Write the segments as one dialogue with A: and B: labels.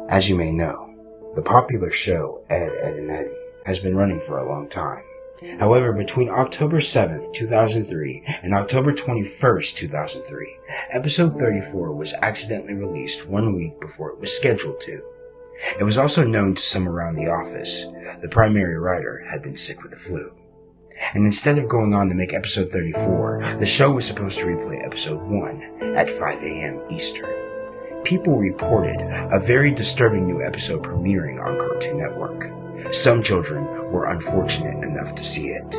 A: As you may know, the popular show Ed, Edd and Eddy has been running for a long time. However, between October 7th, 2003 and October 21st, 2003, episode 34 was accidentally released 1 week before it was scheduled to. It was also known to some around the office the primary writer had been sick with the flu. And instead of going on to make episode 34, the show was supposed to replay episode 1 at 5 a.m. Eastern. People reported a very disturbing new episode premiering on Cartoon Network. Some children were unfortunate enough to see it.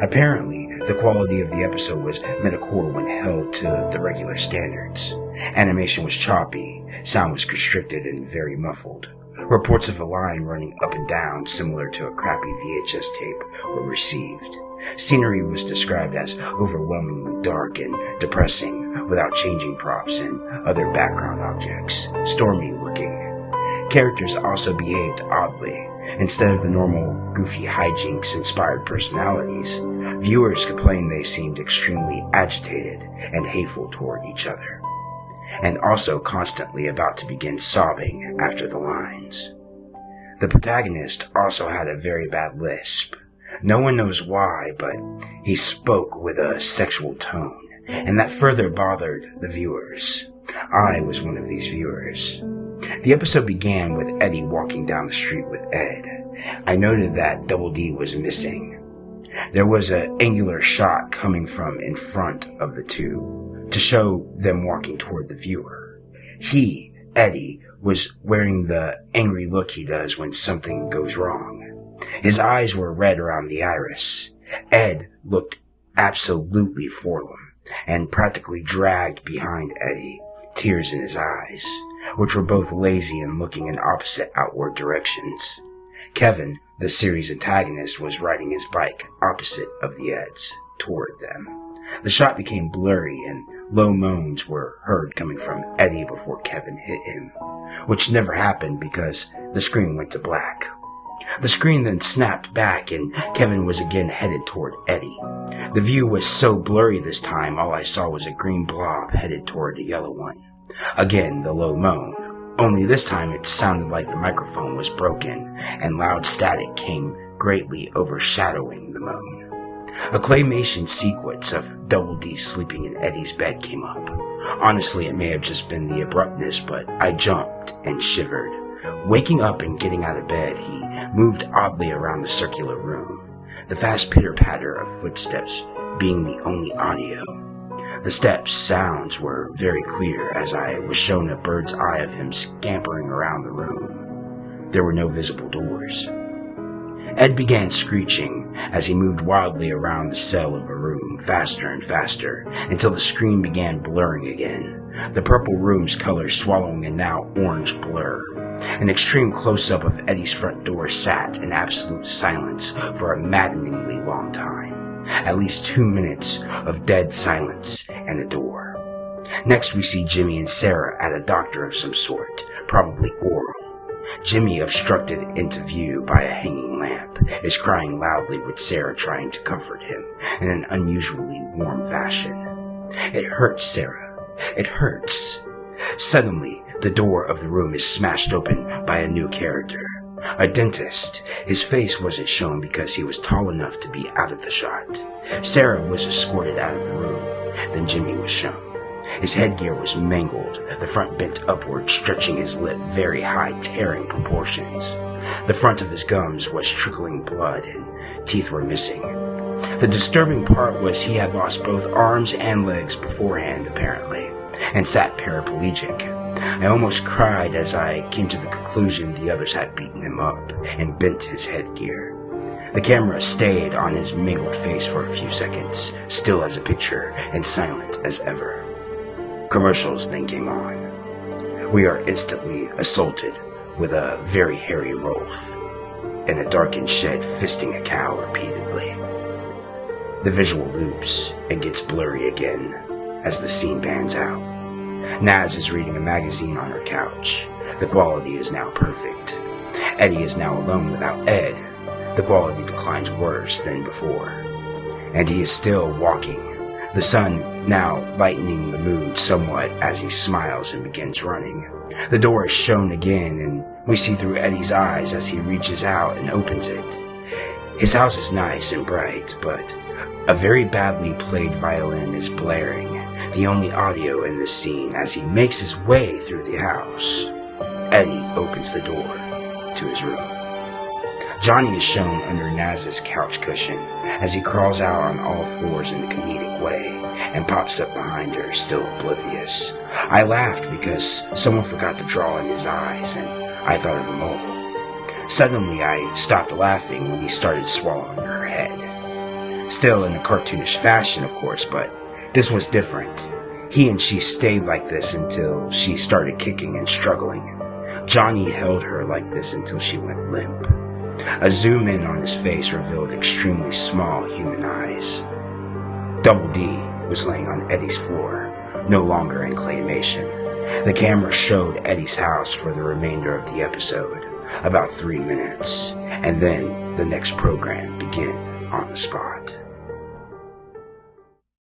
A: Apparently, the quality of the episode was metacore when held to the regular standards. Animation was choppy, sound was constricted and very muffled. Reports of a line running up and down similar to a crappy VHS tape were received. Scenery was described as overwhelmingly dark and depressing, without changing props and other background objects, stormy looking. Characters also behaved oddly. Instead of the normal goofy hijinks-inspired personalities, viewers complained they seemed extremely agitated and hateful toward each other, and also constantly about to begin sobbing after the lines. The protagonist also had a very bad lisp. No one knows why, but he spoke with a sexual tone, and that further bothered the viewers. I was one of these viewers. The episode began with Eddy walking down the street with Ed. I noted that Double D was missing. There was an angular shot coming from in front of the two to show them walking toward the viewer. He, Eddy, was wearing the angry look he does when something goes wrong. His eyes were red around the iris. Ed looked absolutely forlorn and practically dragged behind Eddy, tears in his eyes, which were both lazy and looking in opposite outward directions. Kevin, the series antagonist, was riding his bike opposite of the Eds, toward them. The shot became blurry and low moans were heard coming from Eddy before Kevin hit him, which never happened because the screen went to black. The screen then snapped back and Kevin was again headed toward Eddy. The view was so blurry this time, all I saw was a green blob headed toward the yellow one. Again, the low moan. Only this time it sounded like the microphone was broken, and loud static came greatly overshadowing the moan. A claymation sequence of Double D sleeping in Eddy's bed came up. Honestly, it may have just been the abruptness, but I jumped and shivered. Waking up and getting out of bed, he moved oddly around the circular room, the fast pitter-patter of footsteps being the only audio. The steps' sounds were very clear as I was shown a bird's eye of him scampering around the room. There were no visible doors. Ed began screeching as he moved wildly around the cell of a room, faster and faster, until the screen began blurring again, the purple room's color swallowing a now orange blur. An extreme close-up of Eddy's front door sat in absolute silence for a maddeningly long time. At least 2 minutes of dead silence and a door. Next we see Jimmy and Sarah at a doctor of some sort, probably oral. Jimmy, obstructed into view by a hanging lamp, is crying loudly with Sarah trying to comfort him in an unusually warm fashion. It hurts, Sarah. It hurts. Suddenly, the door of the room is smashed open by a new character. A dentist. His face wasn't shown because he was tall enough to be out of the shot. Sarah was escorted out of the room. Then Jimmy was shown. His headgear was mangled, the front bent upward, stretching his lip very high, tearing proportions. The front of his gums was trickling blood and teeth were missing. The disturbing part was he had lost both arms and legs beforehand, apparently, and sat paraplegic. I almost cried as I came to the conclusion the others had beaten him up and bent his headgear. The camera stayed on his mangled face for a few seconds, still as a picture and silent as ever. Commercials then came on. We are instantly assaulted with a very hairy Rolf in a darkened shed fisting a cow repeatedly. The visual loops and gets blurry again as the scene pans out. Naz is reading a magazine on her couch. The quality is now perfect. Eddy is now alone without Ed. The quality declines worse than before. And he is still walking, the sun now lightening the mood somewhat as he smiles and begins running. The door is shown again, and we see through Eddy's eyes as he reaches out and opens it. His house is nice and bright, but a very badly played violin is blaring, the only audio in this scene as he makes his way through the house. Eddy opens the door to his room. Johnny is shown under Naz's couch cushion as he crawls out on all fours in a comedic way and pops up behind her, still oblivious. I laughed because someone forgot to draw in his eyes, and I thought of a mole. Suddenly, I stopped laughing when he started swallowing her head. Still in a cartoonish fashion, of course, but this was different. He and she stayed like this until she started kicking and struggling. Johnny held her like this until she went limp. A zoom in on his face revealed extremely small human eyes. Double D was laying on Eddy's floor, no longer in claymation. The camera showed Eddy's house for the remainder of the episode, about 3 minutes, and then the next program began on the spot.